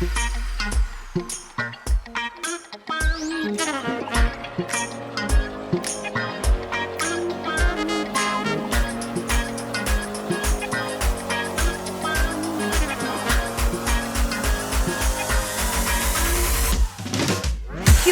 Kia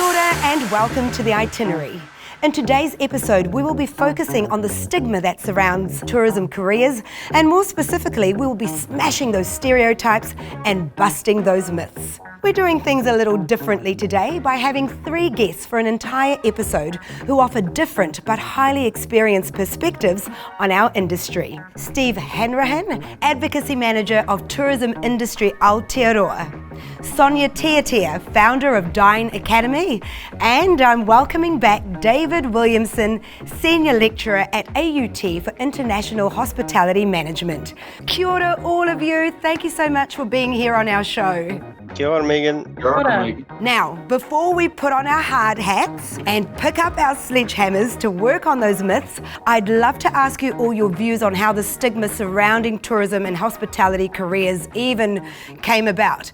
ora and welcome to the Itinerary. In today's episode, we will be focusing on the stigma that surrounds tourism careers, and more specifically, we will be smashing those stereotypes and busting those myths. We're doing things a little differently today by having 3 guests for an entire episode who offer different but highly experienced perspectives on our industry. Steve Hanrahan, Advocacy Manager of Tourism Industry Aotearoa. Sonia Tiatia, founder of Dine Academy, and I'm welcoming back David Williamson, Senior Lecturer at AUT for International Hospitality Management. Kia ora, all of you. Thank you so much for being here on our show. Kia ora, Megan. Kia ora, Megan. Now, before we put on our hard hats and pick up our sledgehammers to work on those myths, I'd love to ask you all your views on how the stigma surrounding tourism and hospitality careers even came about.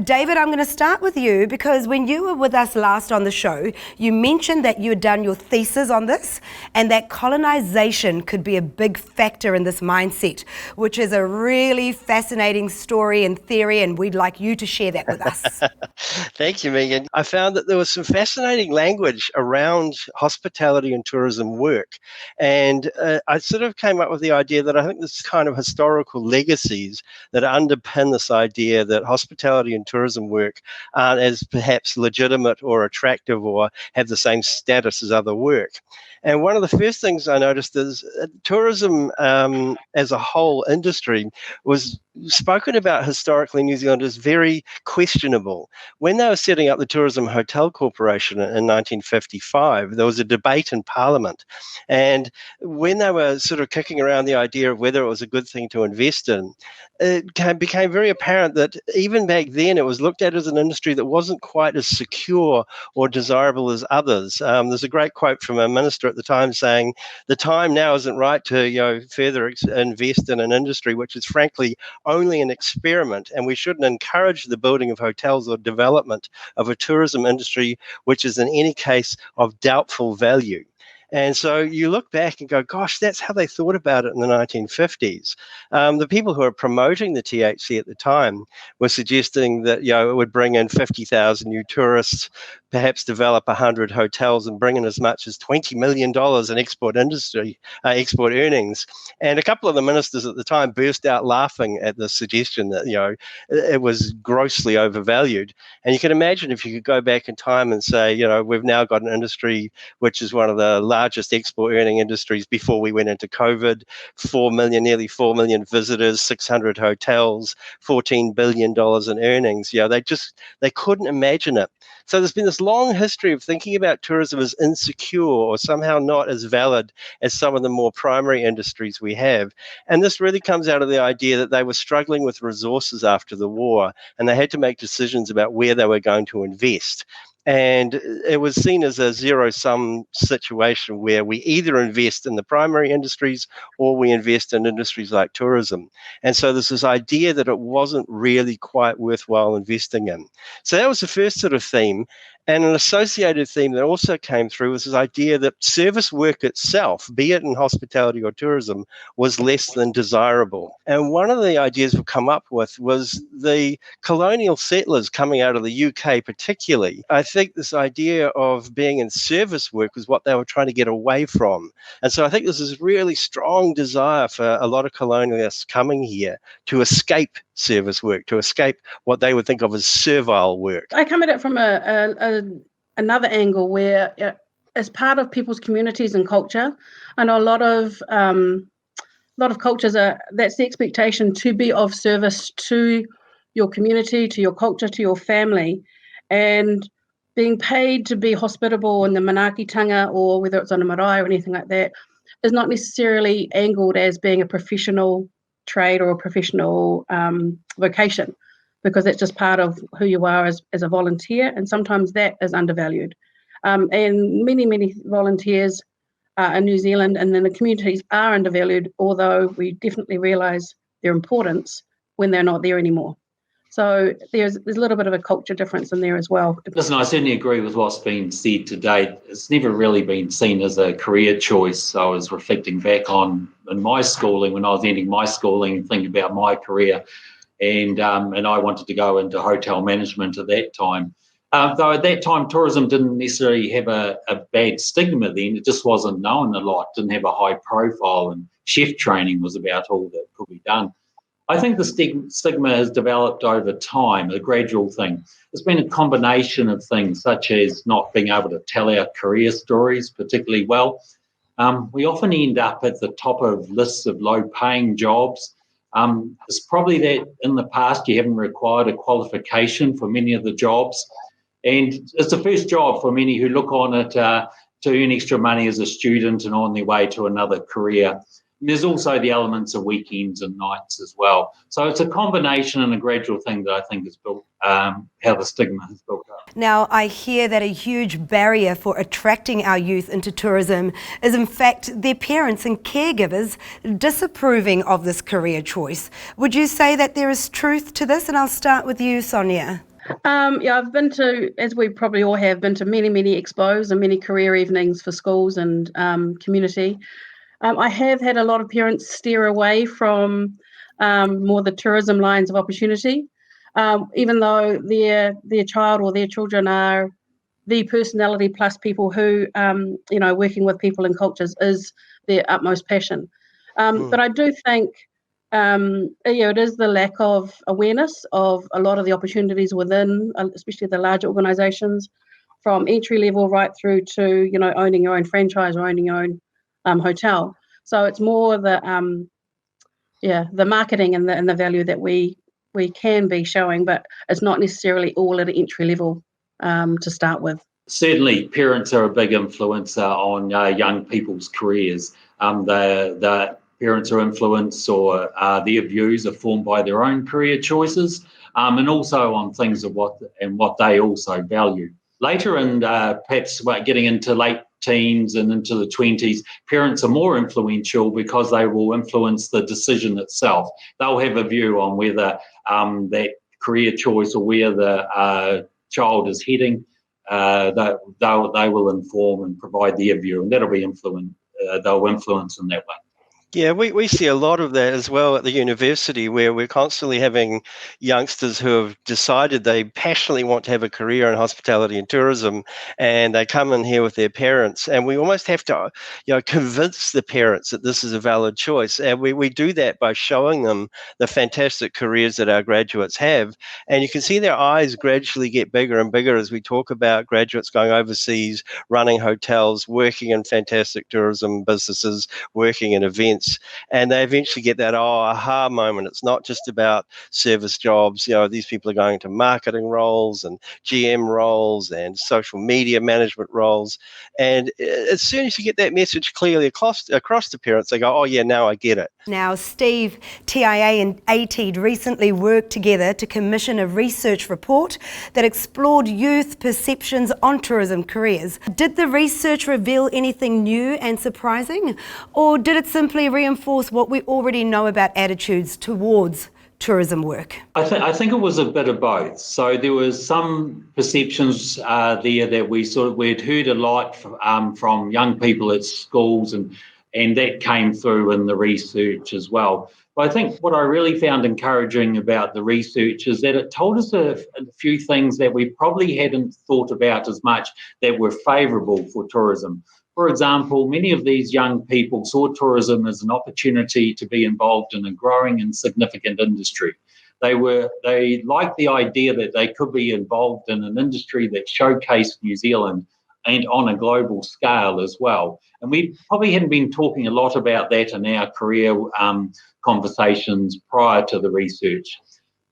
David, I'm going to start with you because when you were with us last on the show, you mentioned that you had done your thesis on this and that colonisation could be a big factor in this mindset, which is a really fascinating story and theory, and we'd like you to share that with us. Thank you, Megan. I found that there was some fascinating language around hospitality and tourism work. And I sort of came up with the idea that I think there's kind of historical legacies that underpin this idea that hospitality and tourism work aren't as perhaps legitimate or attractive or have the same status as other work. And one of the first things I noticed is tourism as a whole industry was spoken about historically in New Zealand as very questionable. When they were setting up the Tourism Hotel Corporation in 1955, there was a debate in Parliament. And when they were sort of kicking around the idea of whether it was a good thing to invest in, it became very apparent that even back then it was looked at as an industry that wasn't quite as secure or desirable as others. There's a great quote from a minister at the time saying, "The time now isn't right to further invest in an industry which is frankly only an experiment, and we shouldn't encourage the building of hotels or development of a tourism industry which is in any case of doubtful value." And so you look back and go, gosh, that's how they thought about it in the 1950s. The people who were promoting the THC at the time were suggesting that it would bring in 50,000 new tourists, perhaps develop 100 hotels and bring in as much as $20 million in export earnings. And a couple of the ministers at the time burst out laughing at the suggestion that, it was grossly overvalued. And you can imagine if you could go back in time and say, we've now got an industry which is one of the largest export earning industries before we went into COVID, nearly 4 million visitors, 600 hotels, $14 billion in earnings. They couldn't imagine it. So there's been this long history of thinking about tourism as insecure or somehow not as valid as some of the more primary industries we have. And this really comes out of the idea that they were struggling with resources after the war, and they had to make decisions about where they were going to invest. And it was seen as a zero-sum situation where we either invest in the primary industries or we invest in industries like tourism. And so there's this idea that it wasn't really quite worthwhile investing in. So that was the first sort of theme. And an associated theme that also came through was this idea that service work itself, be it in hospitality or tourism, was less than desirable. And one of the ideas we've come up with was the colonial settlers coming out of the UK particularly. I think this idea of being in service work was what they were trying to get away from. And so I think there's this really strong desire for a lot of colonialists coming here to escape service work, to escape what they would think of as servile work. I come at it from another angle where, as part of people's communities and culture, I know a lot of cultures that's the expectation to be of service to your community, to your culture, to your family, and being paid to be hospitable in the manaakitanga or whether it's on a marae or anything like that is not necessarily angled as being a professional trade or a professional vocation, because it's just part of who you are as a volunteer, and sometimes that is undervalued. And many volunteers in New Zealand and in the communities are undervalued, although we definitely realise their importance when they're not there anymore. So there's a little bit of a culture difference in there as well. Listen, I certainly agree with what's been said to date. It's never really been seen as a career choice. I was reflecting back on in my schooling, when I was ending my schooling and thinking about my career, and I wanted to go into hotel management at that time. Though at that time, tourism didn't necessarily have a bad stigma then. It just wasn't known a lot, didn't have a high profile, and chef training was about all that could be done. I think the stigma has developed over time, a gradual thing. It's been a combination of things, such as not being able to tell our career stories particularly well. We often end up at the top of lists of low-paying jobs. It's probably that in the past you haven't required a qualification for many of the jobs. And it's the first job for many who look on it to earn extra money as a student and on their way to another career. And there's also the elements of weekends and nights as well. So it's a combination and a gradual thing that I think is built, how the stigma has built up. Now, I hear that a huge barrier for attracting our youth into tourism is in fact their parents and caregivers disapproving of this career choice. Would you say that there is truth to this? And I'll start with you, Sonia. Yeah, I've been to, as we probably all have, been to many expos and many career evenings for schools and community. I have had a lot of parents steer away from more the tourism lines of opportunity, even though their child or their children are the personality plus people who, working with people and cultures is their utmost passion. But I do think, it is the lack of awareness of a lot of the opportunities within, especially the larger organisations, from entry level right through to, owning your own franchise or owning your own hotel. So it's more the marketing and the value that we can be showing, but it's not necessarily all at an entry level to start with. Certainly, parents are a big influencer on young people's careers. The parents are influenced, or their views are formed by their own career choices, and also on things of what they also value. Later, and perhaps getting into late teens and into the 20s, parents are more influential because they will influence the decision itself. They'll have a view on whether that career choice or where the child is heading. They will inform and provide their view, and that'll be they'll influence in that way. Yeah, we see a lot of that as well at the university, where we're constantly having youngsters who have decided they passionately want to have a career in hospitality and tourism, and they come in here with their parents, and we almost have to, convince the parents that this is a valid choice. And we do that by showing them the fantastic careers that our graduates have. And you can see their eyes gradually get bigger and bigger as we talk about graduates going overseas, running hotels, working in fantastic tourism businesses, working in events. And they eventually get that aha moment. It's not just about service jobs. These people are going into marketing roles and GM roles and social media management roles. And as soon as you get that message clearly across to parents, they go, oh yeah, now I get it. Now, Steve, TIA and ATED recently worked together to commission a research report that explored youth perceptions on tourism careers. Did the research reveal anything new and surprising, or did it simply reinforce what we already know about attitudes towards tourism work? I think it was a bit of both. So there was some perceptions there that we'd heard a lot from young people at schools, and that came through in the research as well. But I think what I really found encouraging about the research is that it told us a few things that we probably hadn't thought about as much that were favourable for tourism. For example, many of these young people saw tourism as an opportunity to be involved in a growing and significant industry. They liked the idea that they could be involved in an industry that showcased New Zealand and on a global scale as well. And we probably hadn't been talking a lot about that in our career conversations prior to the research.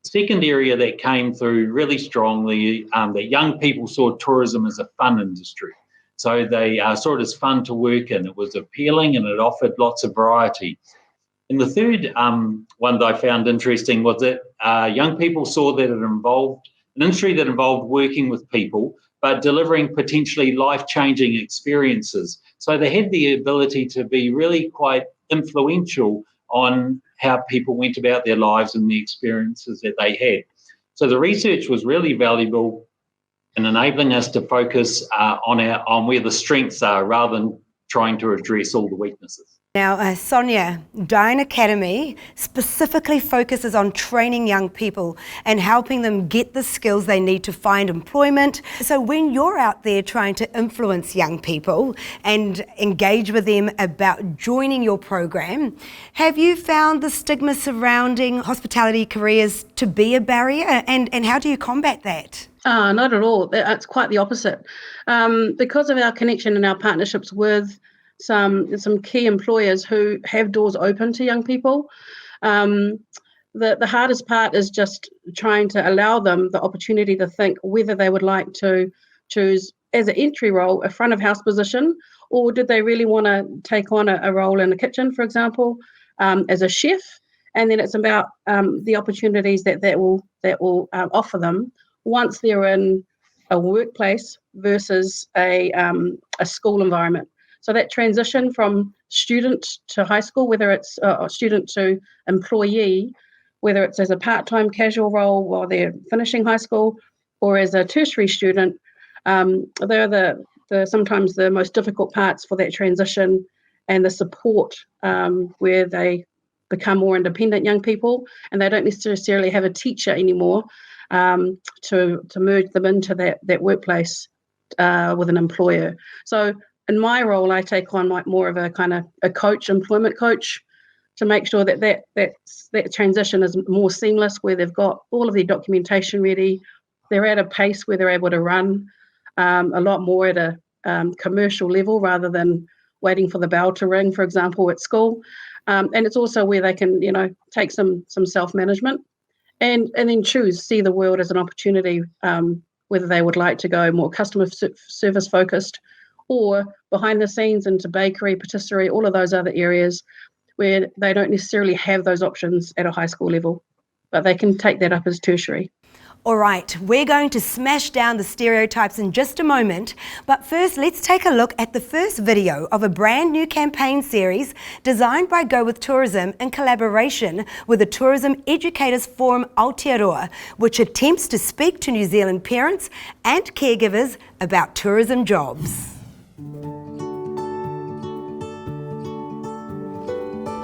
The second area that came through really strongly, that young people saw tourism as a fun industry. So they saw it as fun to work in. It was appealing and it offered lots of variety. And the third one that I found interesting was that young people saw that it involved an industry that involved working with people, but delivering potentially life-changing experiences. So they had the ability to be really quite influential on how people went about their lives and the experiences that they had. So the research was really valuable in enabling us to focus on where the strengths are rather than trying to address all the weaknesses. Now, Sonia, Dine Academy specifically focuses on training young people and helping them get the skills they need to find employment. So when you're out there trying to influence young people and engage with them about joining your program, have you found the stigma surrounding hospitality careers to be a barrier, and how do you combat that? Not at all. It's quite the opposite. Because of our connection and our partnerships with some key employers who have doors open to young people, the hardest part is just trying to allow them the opportunity to think whether they would like to choose as an entry role a front of house position, or did they really want to take on a role in the kitchen, for example, as a chef. And then it's about the opportunities that will offer them once they're in a workplace versus a school environment. So that transition from student to high school, whether it's a student to employee, whether it's as a part-time casual role while they're finishing high school or as a tertiary student, they're the sometimes the most difficult parts for that transition and the support where they become more independent young people and they don't necessarily have a teacher anymore to merge them into that workplace with an employer. So in my role, I take on like more of a kind of a coach, employment coach, to make sure that transition is more seamless, where they've got all of their documentation ready. They're at a pace where they're able to run a lot more at a commercial level rather than waiting for the bell to ring, for example, at school. And it's also where they can, take some self-management and then see the world as an opportunity, whether they would like to go more customer service focused or behind the scenes into bakery, patisserie, all of those other areas where they don't necessarily have those options at a high school level, but they can take that up as tertiary. All right, we're going to smash down the stereotypes in just a moment, but first let's take a look at the first video of a brand new campaign series designed by Go With Tourism in collaboration with the Tourism Educators Forum Aotearoa, which attempts to speak to New Zealand parents and caregivers about tourism jobs.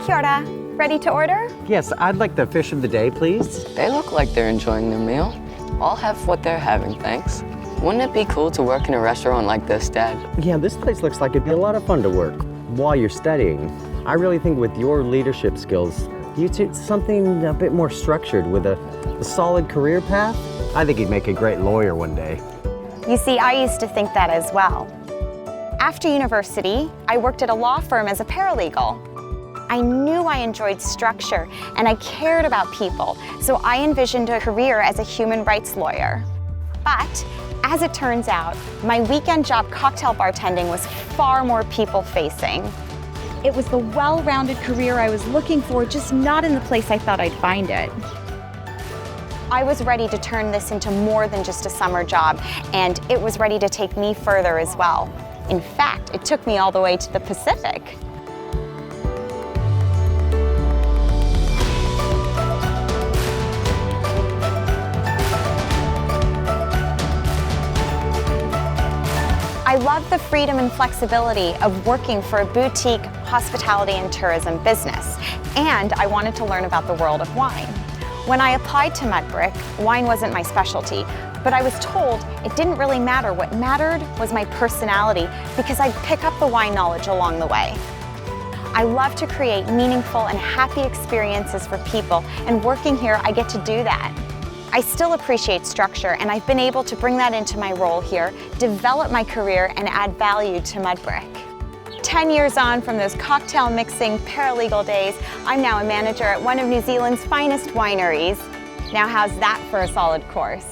Kia ora. Ready to order? Yes, I'd like the fish of the day, please. They look like they're enjoying their meal. I'll have what they're having, thanks. Wouldn't it be cool to work in a restaurant like this, Dad? Yeah, this place looks like it'd be a lot of fun to work while you're studying. I really think with your leadership skills, you do something a bit more structured with a solid career path. I think you'd make a great lawyer one day. You see, I used to think that as well. After university, I worked at a law firm as a paralegal. I knew I enjoyed structure and I cared about people, so I envisioned a career as a human rights lawyer. But as it turns out, my weekend job cocktail bartending was far more people-facing. It was the well-rounded career I was looking for, just not in the place I thought I'd find it. I was ready to turn this into more than just a summer job, and it was ready to take me further as well. In fact, it took me all the way to the Pacific. I love the freedom and flexibility of working for a boutique hospitality and tourism business, and I wanted to learn about the world of wine. When I applied to Mudbrick, wine wasn't my specialty, but I was told it didn't really matter. What mattered was my personality, because I'd pick up the wine knowledge along the way. I love to create meaningful and happy experiences for people, and working here, I get to do that. I still appreciate structure, and I've been able to bring that into my role here, develop my career, and add value to Mudbrick. 10 years on from those cocktail mixing paralegal days, I'm now a manager at one of New Zealand's finest wineries. Now how's that for a solid course?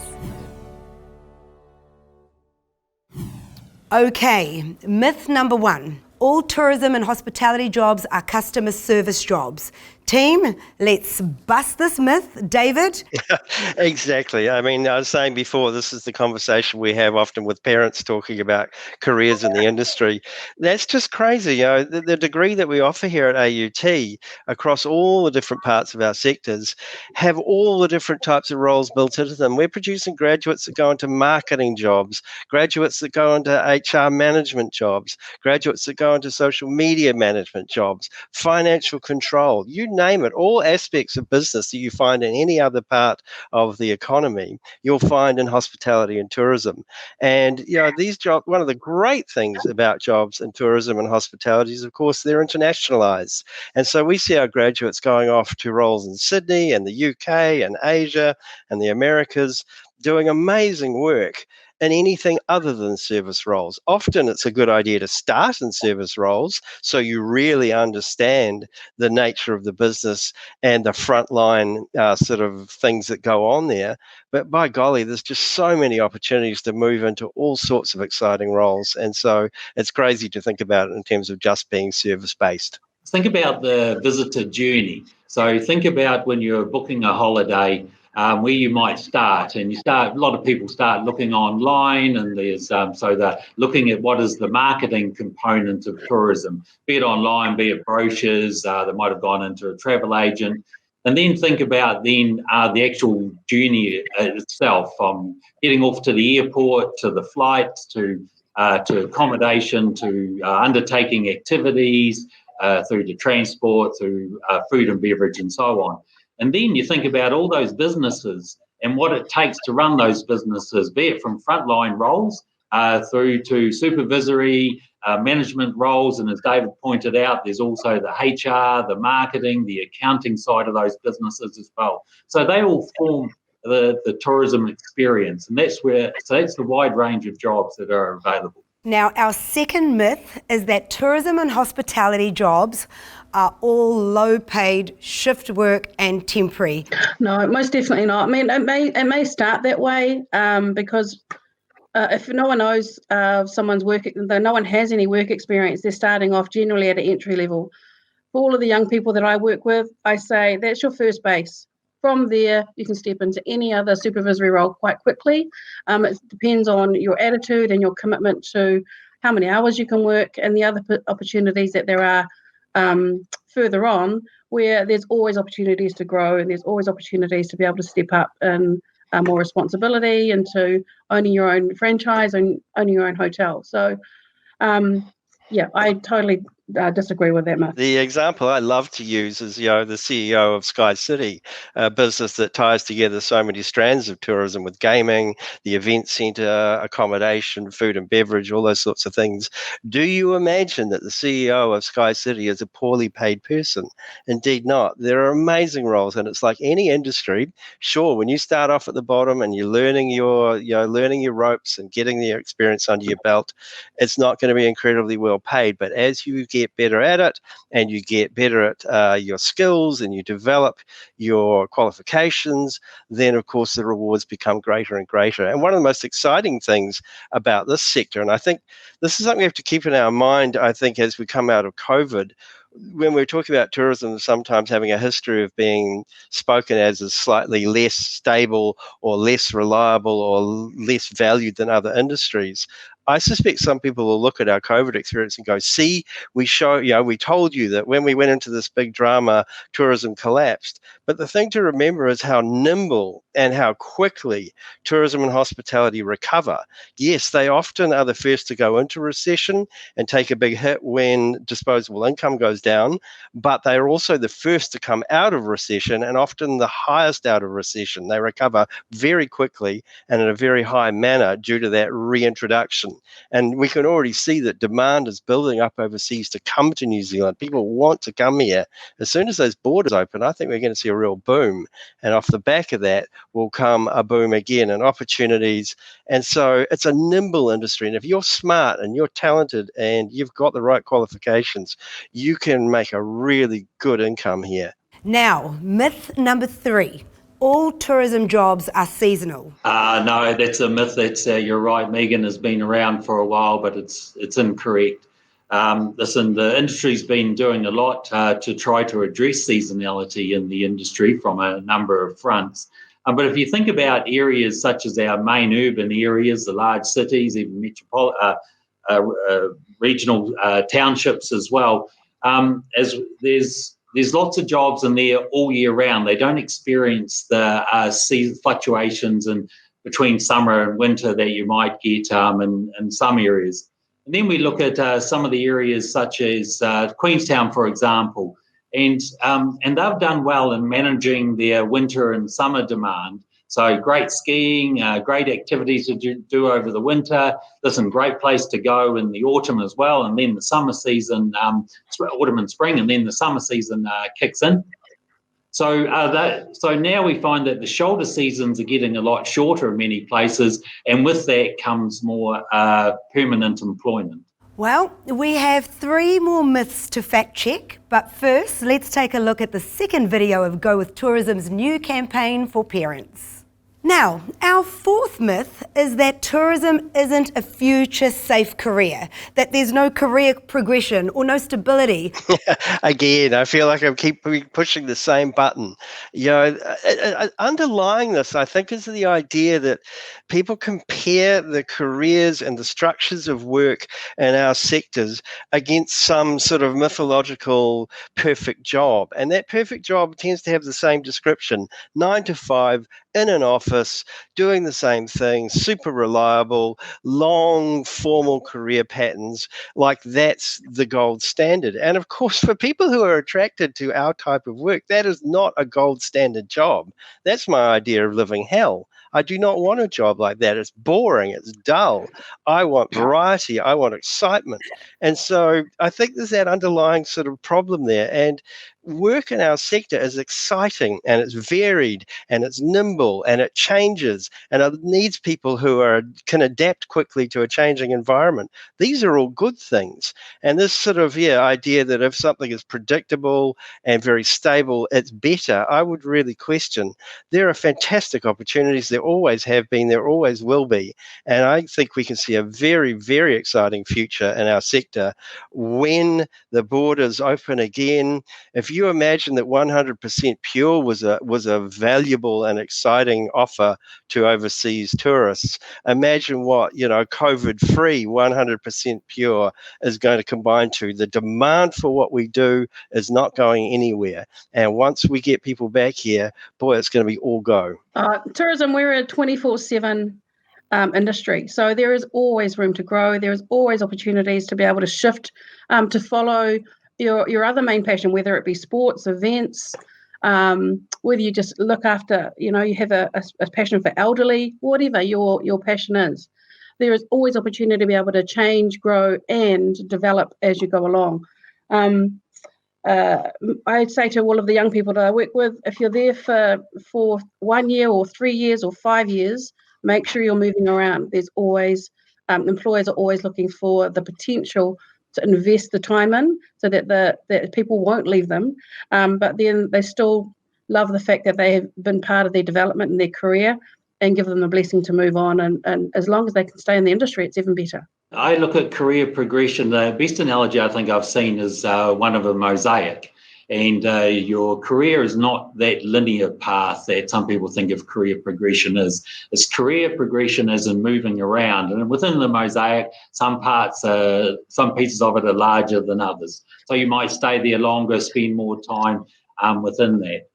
Okay, myth number one. All tourism and hospitality jobs are customer service jobs. Team, let's bust this myth. David? Exactly. I mean, I was saying before, this is the conversation we have often with parents talking about careers in the industry. That's just crazy. The degree that we offer here at AUT across all the different parts of our sectors have all the different types of roles built into them. We're producing graduates that go into marketing jobs, graduates that go into HR management jobs, graduates that go into social media management jobs, financial control, you name it, all aspects of business that you find in any other part of the economy, you'll find in hospitality and tourism. And these jobs, one of the great things about jobs in tourism and hospitality is, of course, they're internationalized. And so we see our graduates going off to roles in Sydney and the UK and Asia and the Americas, doing amazing work in anything other than service roles. Often it's a good idea to start in service roles so you really understand the nature of the business and the frontline sort of things that go on there. But by golly, there's just so many opportunities to move into all sorts of exciting roles. And so it's crazy to think about it in terms of just being service-based. Think about the visitor journey. So think about when you're booking a holiday, where you might start, and a lot of people start looking online, and there's so they're looking at what is the marketing component of tourism, be it online, be it brochures, they might have gone into a travel agent, and then think about the actual journey itself, from getting off to the airport, to the flights, to accommodation, to undertaking activities, through to transport, through food and beverage, and so on. And then you think about all those businesses and what it takes to run those businesses, be it from frontline roles through to supervisory management roles. And as David pointed out, there's also the HR, the marketing, the accounting side of those businesses as well. So they all form the tourism experience. And that's the wide range of jobs that are available. Now, our second myth is that tourism and hospitality jobs are all low-paid shift work and temporary. No, most definitely not. I mean, it may start that way because if no one knows someone's work, no one has any work experience, they're starting off generally at an entry level. For all of the young people that I work with, I say that's your first base. From there, you can step into any other supervisory role quite quickly. It depends on your attitude and your commitment to how many hours you can work and the other opportunities that there are further on, where there's always opportunities to grow and there's always opportunities to be able to step up in more responsibility and to owning your own franchise and owning your own hotel. So, I totally disagree with that myth. The example I love to use is, the CEO of Sky City, a business that ties together so many strands of tourism with gaming, the event centre, accommodation, food and beverage, all those sorts of things. Do you imagine that the CEO of Sky City is a poorly paid person? Indeed not. There are amazing roles, and it's like any industry. Sure, when you start off at the bottom and you're learning your ropes and getting the experience under your belt, it's not going to be incredibly well paid. But as you get better at it and you get better at your skills and you develop your qualifications, then of course the rewards become greater and greater. And one of the most exciting things about this sector, and I think this is something we have to keep in our mind, I think, as we come out of COVID, when we're talking about tourism sometimes having a history of being spoken as slightly less stable or less reliable or less valued than other industries, I suspect some people will look at our COVID experience and go, see, we told you that when we went into this big drama, tourism collapsed. But the thing to remember is how nimble and how quickly tourism and hospitality recover. Yes, they often are the first to go into recession and take a big hit when disposable income goes down, but they're also the first to come out of recession and often the highest out of recession. They recover very quickly and in a very high manner due to that reintroduction. And we can already see that demand is building up overseas to come to New Zealand. People want to come here. As soon as those borders open, I think we're going to see a real boom. And off the back of that will come a boom again and opportunities. And so it's a nimble industry. And if you're smart and you're talented and you've got the right qualifications, you can make a really good income here. Now, myth number 3. All tourism jobs are seasonal. No, that's a myth. You're right, Megan, has been around for a while, but it's incorrect. Listen, the industry's been doing a lot to try to address seasonality in the industry from a number of fronts. But if you think about areas such as our main urban areas, the large cities, even regional townships as well, as there's lots of jobs in there all year round. They don't experience the season fluctuations in between summer and winter that you might get in some areas. And then we look at some of the areas such as Queenstown, for example, and they've done well in managing their winter and summer demand. So great skiing, great activities to do over the winter. Listen, great place to go in the autumn as well, and then the summer season, autumn and spring, and then the summer season kicks in. So now we find that the shoulder seasons are getting a lot shorter in many places, and with that comes more permanent employment. Well, we have 3 more myths to fact check, but first let's take a look at the second video of Go With Tourism's new campaign for parents. Now, our 4th myth is that tourism isn't a future safe career, that there's no career progression or no stability. Again, I feel like I keep pushing the same button. Underlying this, I think, is the idea that people compare the careers and the structures of work in our sectors against some sort of mythological perfect job. And that perfect job tends to have the same description, 9 to 5, in an office, doing the same thing, super reliable, long formal career patterns, like that's the gold standard. And of course, for people who are attracted to our type of work, that is not a gold standard job. That's my idea of living hell. I do not want a job like that. It's boring. It's dull. I want variety. I want excitement. And so I think there's that underlying sort of problem there. And work in our sector is exciting and it's varied and it's nimble and it changes and it needs people who can adapt quickly to a changing environment. These are all good things. And this sort of idea that if something is predictable and very stable, it's better, I would really question. There are fantastic opportunities. There always have been. There always will be. And I think we can see a very, very exciting future in our sector when the borders open again. If you imagine that 100% pure was a valuable and exciting offer to overseas tourists, imagine what COVID-free 100% pure is going to combine to. The demand for what we do is not going anywhere, and once we get people back here, boy, it's going to be all go. Tourism, we're a 24/7 industry, so there is always room to grow. There is always opportunities to be able to shift to follow your other main passion, whether it be sports, events, whether you just look after, you have a passion for elderly, whatever your passion is. There is always opportunity to be able to change, grow, and develop as you go along. I'd say to all of the young people that I work with, if you're there for 1 year or 3 years or 5 years, make sure you're moving around. There's always, employers are always looking for the potential to invest the time in so that people won't leave them, but then they still love the fact that they have been part of their development in their career and give them the blessing to move on. And as long as they can stay in the industry, it's even better. I look at career progression. The best analogy I think I've seen is one of a mosaic. And your career is not that linear path that some people think of career progression is. It's career progression as in moving around. And within the mosaic, some pieces of it are larger than others. So you might stay there longer, spend more time within that.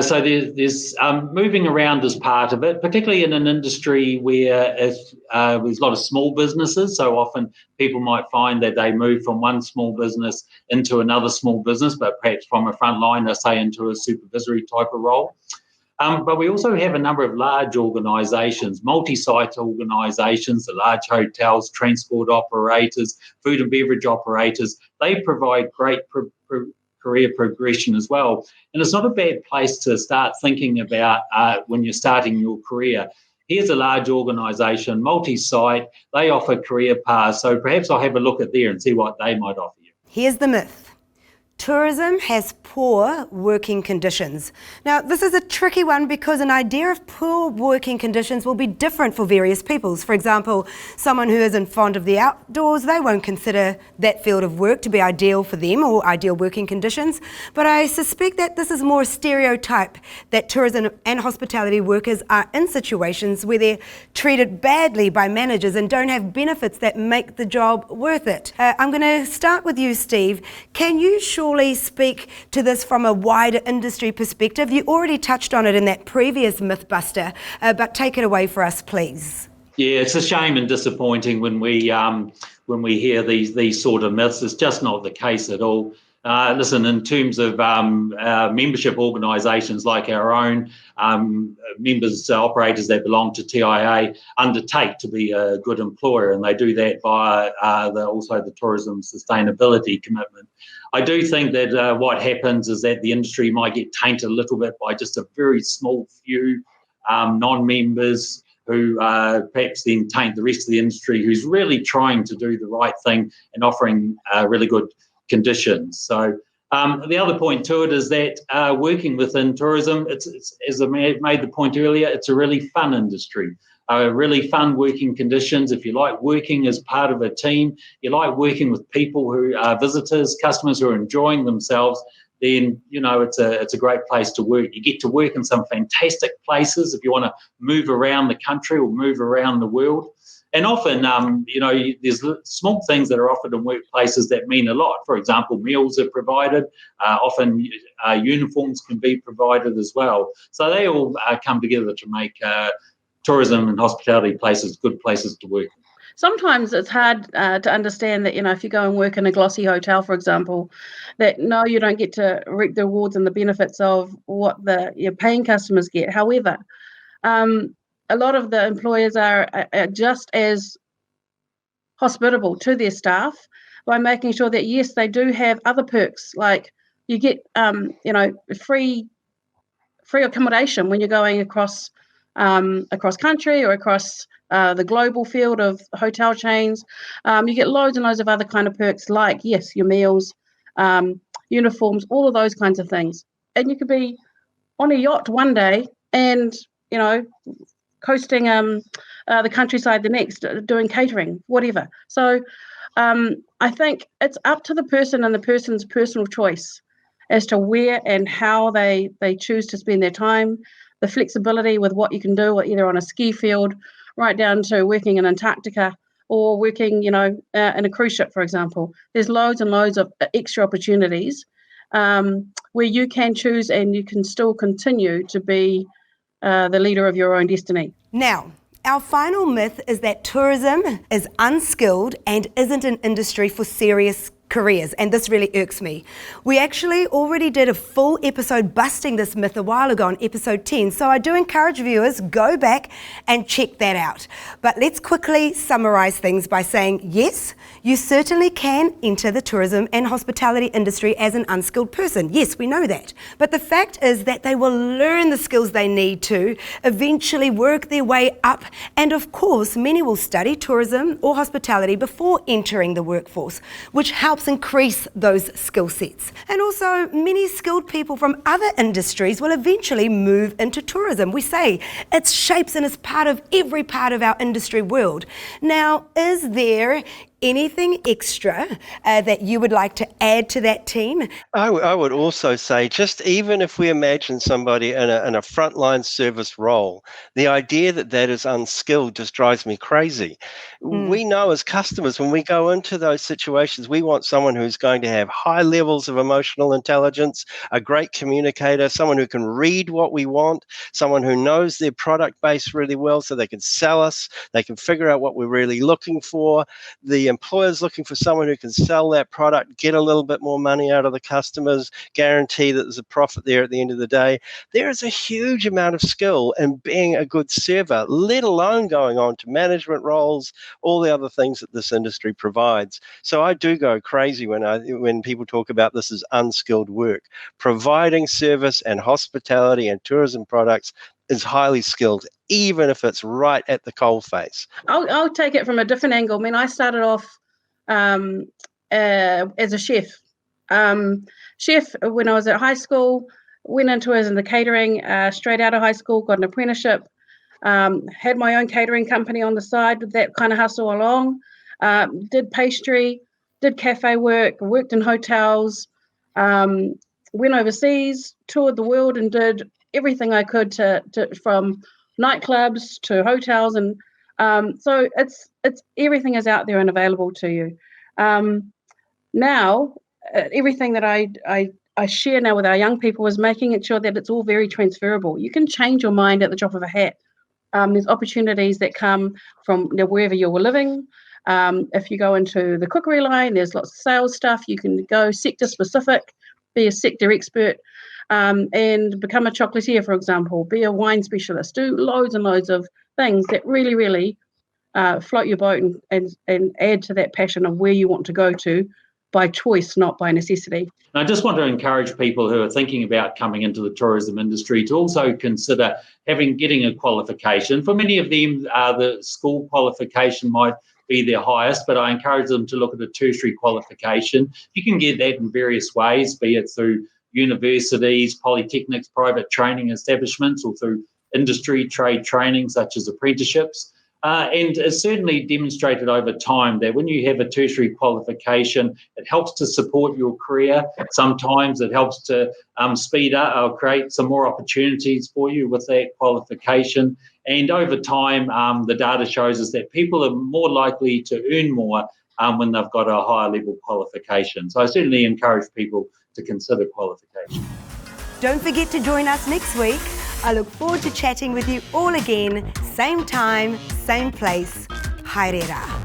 So there's moving around as part of it, particularly in an industry where there's a lot of small businesses. So often people might find that they move from one small business into another small business, but perhaps from a front line, say into a supervisory type of role. But we also have a number of large organisations, multi-site organisations, the large hotels, transport operators, food and beverage operators. They provide great career progression as well. And it's not a bad place to start thinking about when you're starting your career. Here's a large organisation, multi-site, they offer career paths. So perhaps I'll have a look at there and see what they might offer you. Here's the myth. Tourism has poor working conditions. Now, this is a tricky one because an idea of poor working conditions will be different for various peoples. For example, someone who isn't fond of the outdoors, they won't consider that field of work to be ideal for them or ideal working conditions. But I suspect that this is more a stereotype that tourism and hospitality workers are in situations where they're treated badly by managers and don't have benefits that make the job worth it. I'm going to start with you, Steve. Can you surely speak to this from a wider industry perspective? You already touched on it in that previous Mythbuster, but take it away for us, please. Yeah, it's a shame and disappointing when we hear these sort of myths. It's just not the case at all. Listen, in terms of membership organisations like our own, members, operators that belong to TIA undertake to be a good employer, and they do that via also the tourism sustainability commitment. I do think that what happens is that the industry might get tainted a little bit by just a very small few non-members who perhaps then taint the rest of the industry, who's really trying to do the right thing and offering really good conditions. So the other point to it is that working within tourism, it's as I made the point earlier, it's a really fun industry. Really fun working conditions. If you like working as part of a team, you like working with people who are visitors, customers who are enjoying themselves, then it's a great place to work. You get to work in some fantastic places if you want to move around the country or move around the world. And often, there's small things that are offered in workplaces that mean a lot. For example, meals are provided. Often uniforms can be provided as well. So they all come together to make tourism and hospitality places good places to work. Sometimes it's hard to understand that, if you go and work in a glossy hotel, for example, that no, you don't get to reap the rewards and the benefits of what your paying customers get. However, a lot of the employers are just as hospitable to their staff by making sure that, yes, they do have other perks, like you get, free accommodation when you're going across country or across the global field of hotel chains. You get loads and loads of other kind of perks, like, yes, your meals, uniforms, all of those kinds of things. And you could be on a yacht one day and, coasting the countryside the next, doing catering, whatever. So I think it's up to the person and the person's personal choice as to where and how they choose to spend their time, the flexibility with what you can do, either on a ski field, right down to working in Antarctica or working, in a cruise ship, for example. There's loads and loads of extra opportunities where you can choose and you can still continue to be the leader of your own destiny. Now, our final myth is that tourism is unskilled and isn't an industry for serious careers, and this really irks me. We actually already did a full episode busting this myth a while ago on episode 10, so I do encourage viewers, go back and check that out. But let's quickly summarise things by saying, yes, you certainly can enter the tourism and hospitality industry as an unskilled person. Yes, we know that. But the fact is that they will learn the skills they need to eventually work their way up, and of course, many will study tourism or hospitality before entering the workforce, which helps increase those skill sets. And also, many skilled people from other industries will eventually move into tourism. We say it shapes and is part of every part of our industry world. Now, is there anything extra that you would like to add to that team? I would also say, just even if we imagine somebody in a frontline service role, the idea that is unskilled just drives me crazy. We know as customers, when we go into those situations, we want someone who's going to have high levels of emotional intelligence, a great communicator, someone who can read what we want, someone who knows their product base really well so they can sell us, they can figure out what we're really looking for. The employer's looking for someone who can sell that product, get a little bit more money out of the customers, guarantee that there's a profit there at the end of the day. There is a huge amount of skill in being a good server, let alone going on to management roles, all the other things that this industry provides. So I do go crazy when people talk about this as unskilled work. Providing service and hospitality and tourism products is highly skilled, even if it's right at the coalface. I'll take it from a different angle. I mean, I started off as a chef chef when I was at high school, went into it in the catering, straight out of high school, got an apprenticeship, had my own catering company on the side with that kind of hustle along, did pastry, did cafe work, worked in hotels, went overseas, toured the world and did everything I could to from nightclubs to hotels, and so it's everything is out there and available to you. Now, everything that I share now with our young people is making it sure that it's all very transferable. You can change your mind at the drop of a hat. There's opportunities that come from wherever you're living. If you go into the cookery line, there's lots of sales stuff. You can go sector specific, be a sector expert, and become a chocolatier, for example, be a wine specialist, do loads and loads of things that really, really float your boat and add to that passion of where you want to go to by choice, not by necessity. And I just want to encourage people who are thinking about coming into the tourism industry to also consider getting a qualification. For many of them, the school qualification might be their highest, but I encourage them to look at a tertiary qualification. You can get that in various ways, be it through universities, polytechnics, private training establishments, or through industry trade training such as apprenticeships. And it's certainly demonstrated over time that when you have a tertiary qualification, it helps to support your career. Sometimes it helps to speed up or create some more opportunities for you with that qualification. And over time, the data shows us that people are more likely to earn more when they've got a higher level qualification. So I certainly encourage people to consider qualification. Don't forget to join us next week. I look forward to chatting with you all again, same time, same place. Haere rā.